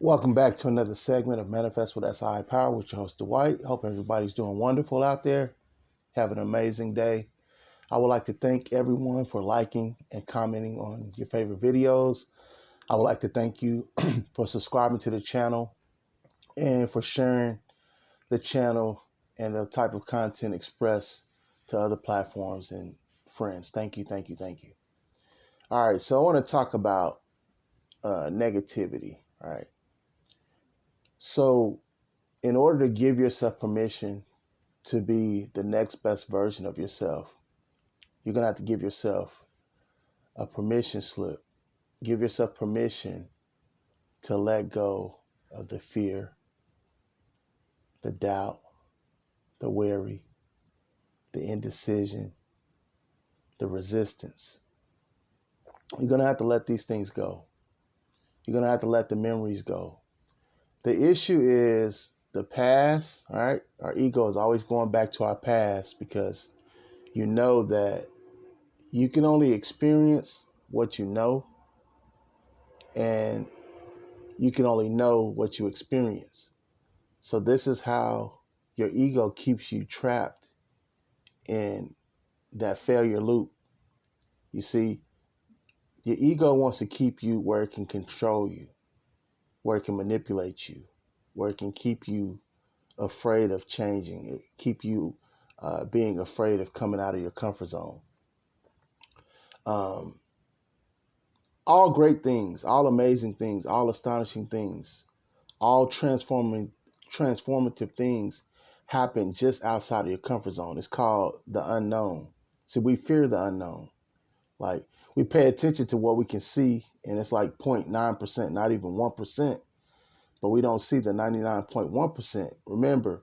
Welcome back to another segment of Manifest with SII Power with your host Dwight. Hope everybody's doing wonderful out there. Have an amazing day. I would like to thank everyone for liking and commenting on your favorite videos. I would like to thank you for subscribing to the channel and for sharing the channel and the type of content expressed to other platforms and friends. Thank you, thank you, thank you. All right, so I want to talk about negativity. All right. So, in order to give yourself permission to be the next best version of yourself, you're going to have to give yourself a permission slip. Give yourself permission to let go of the fear, the doubt, the worry, the indecision, the resistance. You're going to have to let these things go. You're going to have to let the memories go. The issue is the past, all right? Our ego is always going back to our past because you know that you can only experience what you know, and you can only know what you experience. So this is how your ego keeps you trapped in that failure loop. You see, your ego wants to keep you where it can control you, where it can manipulate you, where it can keep you afraid of changing, it keep you being afraid of coming out of your comfort zone. Um, all great things, all amazing things, all astonishing things, all transformative things happen just outside of your comfort zone. It's called the unknown. See, we fear the unknown. Like, we pay attention to what we can see, and it's like 0.9%, not even 1%, but we don't see the 99.1%. Remember,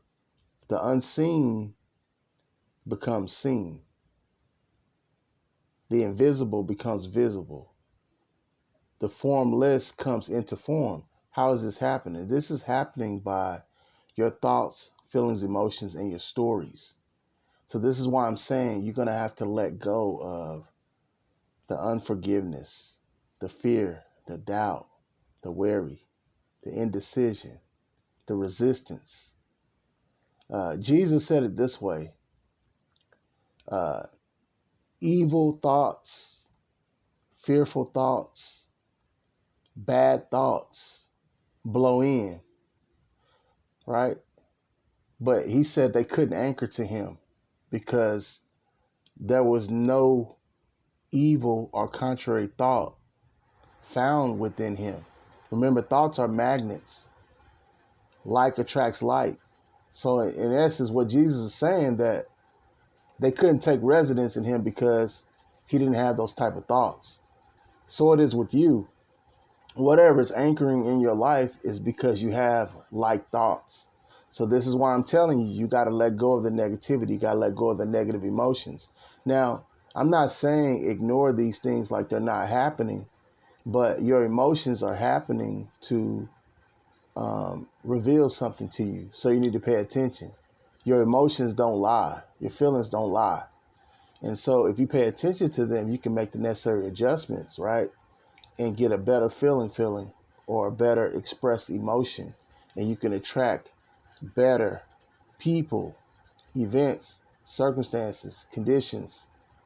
the unseen becomes seen. The invisible becomes visible. The formless comes into form. How is this happening? This is happening by your thoughts, feelings, emotions, and your stories. So this is why I'm saying you're going to have to let go of the unforgiveness, the fear, the doubt, the worry, the indecision, the resistance. Jesus said it this way: uh, evil thoughts, fearful thoughts, bad thoughts blow in, right? But he said they couldn't anchor to him because there was no evil or contrary thought found within him. Remember, thoughts are magnets. Like attracts like. So in essence, what Jesus is saying, that they couldn't take residence in him because he didn't have those type of thoughts. So it is with you. Whatever is anchoring in your life is because you have like thoughts. So this is why I'm telling you, you got to let go of the negativity. You got to let go of the negative emotions. Now, I'm not saying ignore these things like they're not happening, but your emotions are happening to reveal something to you. So you need to pay attention. Your emotions don't lie. Your feelings don't lie. And so if you pay attention to them, you can make the necessary adjustments, right? And get a better feeling, or a better expressed emotion. And you can attract better people, events, circumstances, conditions,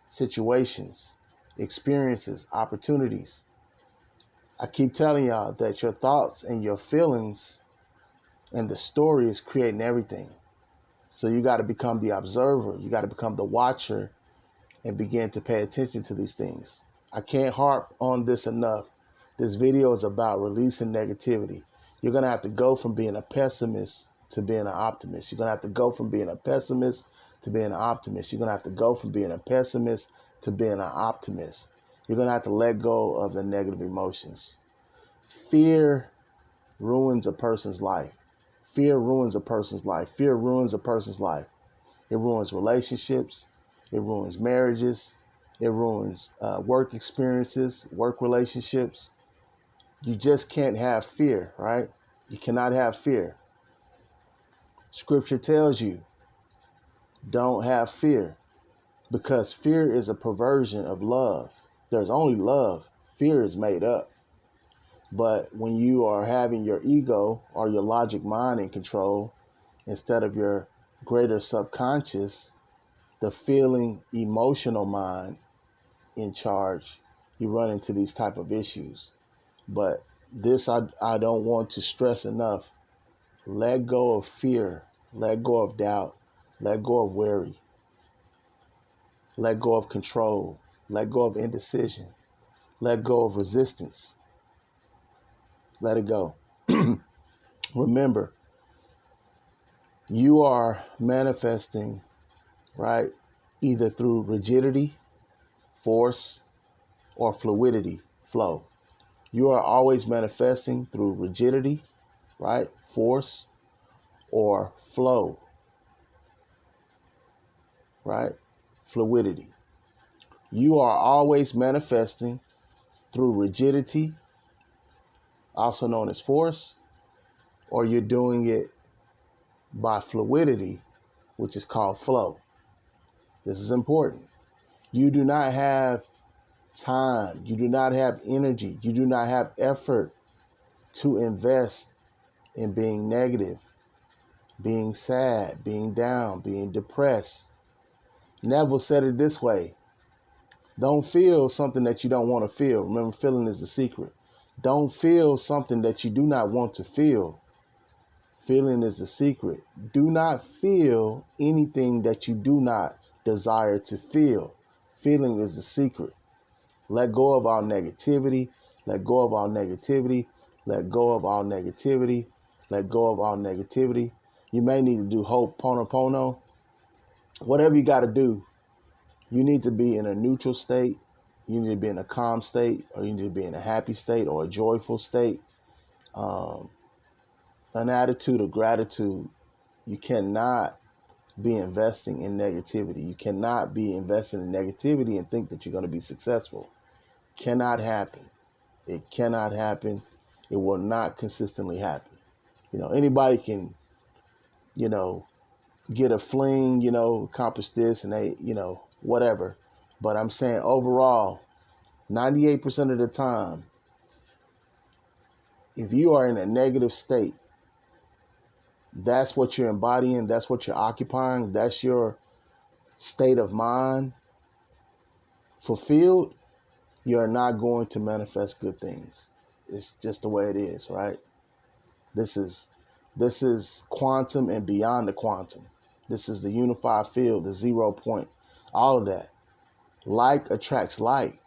situations, experiences, opportunities. I keep telling y'all that your thoughts and your feelings and the story is creating everything. So you got to become the observer. You got to become the watcher and begin to pay attention to these things. I can't harp on this enough. This video is about releasing negativity. You're going to have to go from being a pessimist to being an optimist. You're going to have to go from being a pessimist to being an optimist. You're going to have to go from being a pessimist to being an optimist. You're going to have to let go of the negative emotions. Fear ruins a person's life. Fear ruins a person's life. Fear ruins a person's life. It ruins relationships. It ruins marriages. It ruins work experiences, work relationships. You just can't have fear, right? You cannot have fear. Scripture tells you, don't have fear, because fear is a perversion of love. There's only love. Fear is made up. But when you are having your ego or your logic mind in control instead of your greater subconscious, the feeling emotional mind in charge, you run into these type of issues. But this I don't want to stress enough. Let go of fear, let go of doubt, let go of worry, let go of control, let go of indecision, let go of resistance. Let it go. Remember, you are manifesting, right? Either through rigidity, force, or fluidity, flow. You are always manifesting through rigidity, right? Force or flow, right? Fluidity. You are always manifesting through rigidity, also known as force, or you're doing it by fluidity, which is called flow. This is important. You do not have time, you do not have energy, you do not have effort to invest in being negative, being sad, being down, being depressed. Neville said it this way: don't feel something that you don't want to feel. Remember, feeling is the secret. Don't feel something that you do not want to feel. Feeling is the secret. Do not feel anything that you do not desire to feel. Feeling is the secret. Let go of all negativity. Let go of all negativity. Let go of all negativity. Let go of all negativity. You may need to do Ho'oponopono. Whatever you got to do, you need to be in a neutral state. You need to be in a calm state, or you need to be in a happy state or a joyful state. Um, an attitude of gratitude. You cannot be investing in negativity. You cannot be investing in negativity and think that you're going to be successful. Cannot happen. It cannot happen. It will not consistently happen. Anybody can, get a fling, accomplish this and they, whatever. But I'm saying overall, 98% of the time, if you are in a negative state, that's what you're embodying, that's what you're occupying, that's your state of mind fulfilled, you're not going to manifest good things. It's just the way it is, right? This is quantum and beyond the quantum. This is the unified field, the 0 point, all of that. Like attracts like,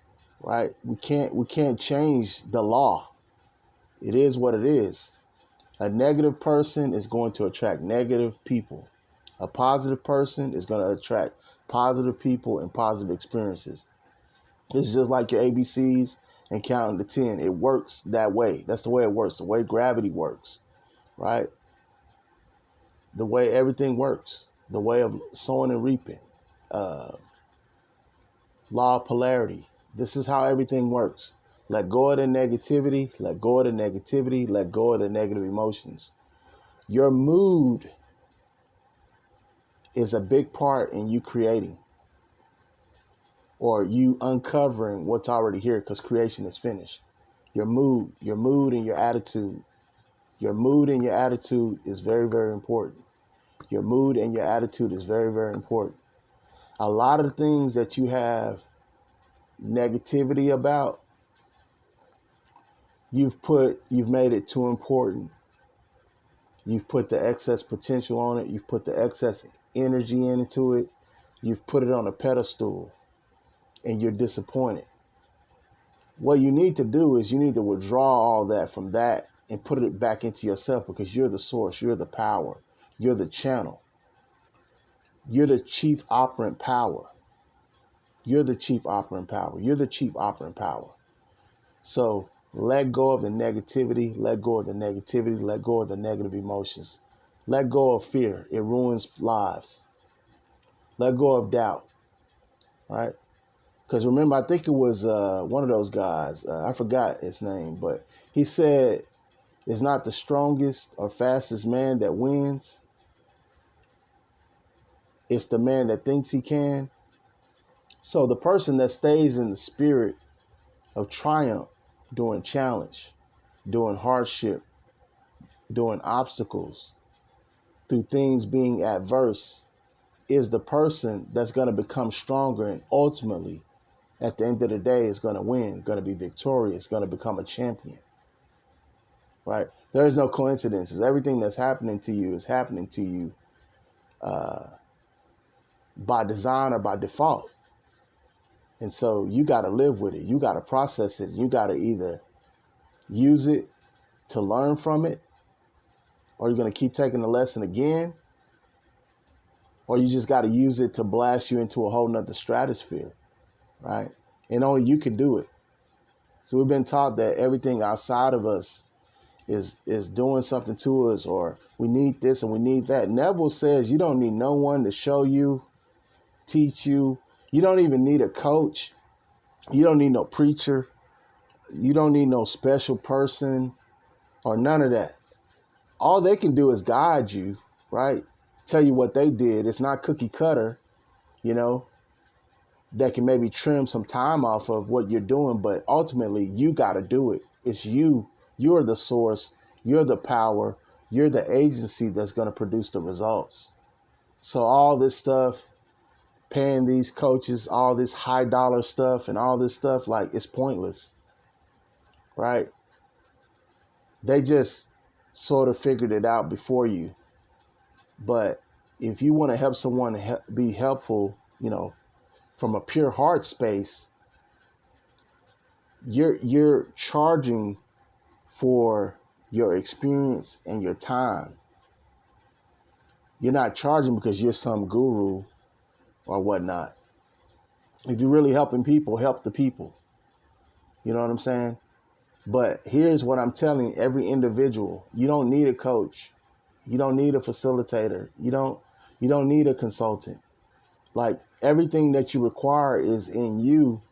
right? We can't change the law. It is what it is. A negative person is going to attract negative people. A positive person is going to attract positive people and positive experiences. It's just like your ABCs and counting to 10. It works that way. That's the way it works, the way gravity works, right? The way everything works, the way of sowing and reaping, law of polarity. This is how everything works. Let go of the negativity, let go of the negativity, let go of the negative emotions. Your mood is a big part in you creating or you uncovering what's already here, because creation is finished. Your mood and your attitude. Your mood and your attitude is very, very important. Your mood and your attitude is very, very important. A lot of the things that you have negativity about, you've made it too important. You've put the excess potential on it. You've put the excess energy into it. You've put it on a pedestal and you're disappointed. What you need to do is you need to withdraw all that from that and put it back into yourself, because you're the source. You're the power. You're the channel. You're the chief operant power. You're the chief operant power. You're the chief operant power. So let go of the negativity. Let go of the negativity. Let go of the negative emotions. Let go of fear. It ruins lives. Let go of doubt. Right? Because remember, I think it was one of those guys. I forgot his name, but he said, it's not the strongest or fastest man that wins. It's the man that thinks he can. So the person that stays in the spirit of triumph during challenge, during hardship, during obstacles, through things being adverse, is the person that's going to become stronger and ultimately, at the end of the day, is going to win, going to be victorious, going to become a champion, right? There is no coincidences. Everything that's happening to you is happening to you by design or by default. And so you got to live with it. You got to process it. You got to either use it to learn from it, or you're going to keep taking the lesson again, or you just got to use it to blast you into a whole nother stratosphere, right? And only you can do it. So we've been taught that everything outside of us is doing something to us, or we need this and we need that. Neville says you don't need no one to show you, teach you. You don't even need a coach. You don't need no preacher. You don't need no special person or none of that. All they can do is guide you, right? Tell you what they did. It's not cookie cutter, you know, that can maybe trim some time off of what you're doing, but ultimately you got to do it. It's you. You're the source. You're the power. You're the agency that's going to produce the results. So all this stuff, paying these coaches, all this high dollar stuff and all this stuff, like, it's pointless, right? They just sort of figured it out before you. But if you want to help someone be helpful, you know, from a pure heart space, you're charging for your experience and your time. You're not charging because you're some guru or whatnot. If you're really helping people, help the people. You know what I'm saying? But here's what I'm telling every individual. You don't need a coach. You don't need a facilitator. You don't need a consultant. Like, everything that you require is in you.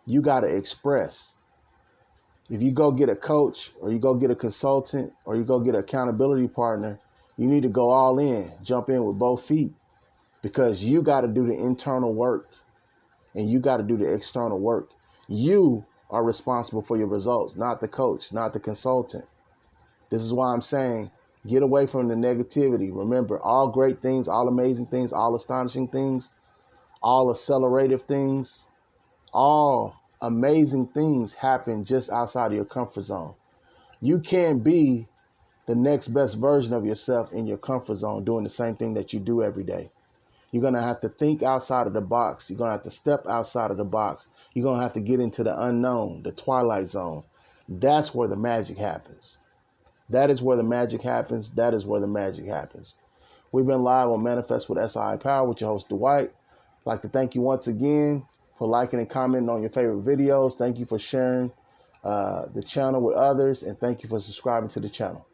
You got to express. If you go get a coach, or you go get a consultant, or you go get an accountability partner, you need to go all in, jump in with both feet, because you got to do the internal work and you got to do the external work. You are responsible for your results, not the coach, not the consultant. This is why I'm saying, get away from the negativity. Remember, all great things, all amazing things, all astonishing things, all accelerative things, all amazing things happen just outside of your comfort zone. You can't be the next best version of yourself in your comfort zone doing the same thing that you do every day. You're going to have to think outside of the box. You're going to have to step outside of the box. You're going to have to get into the unknown, the twilight zone. That's where the magic happens. That is where the magic happens. That is where the magic happens. We've been live on Manifest with SII Power with your host, Dwight. I'd like to thank you once again for liking and commenting on your favorite videos. Thank you for sharing the channel with others, and thank you for subscribing to the channel.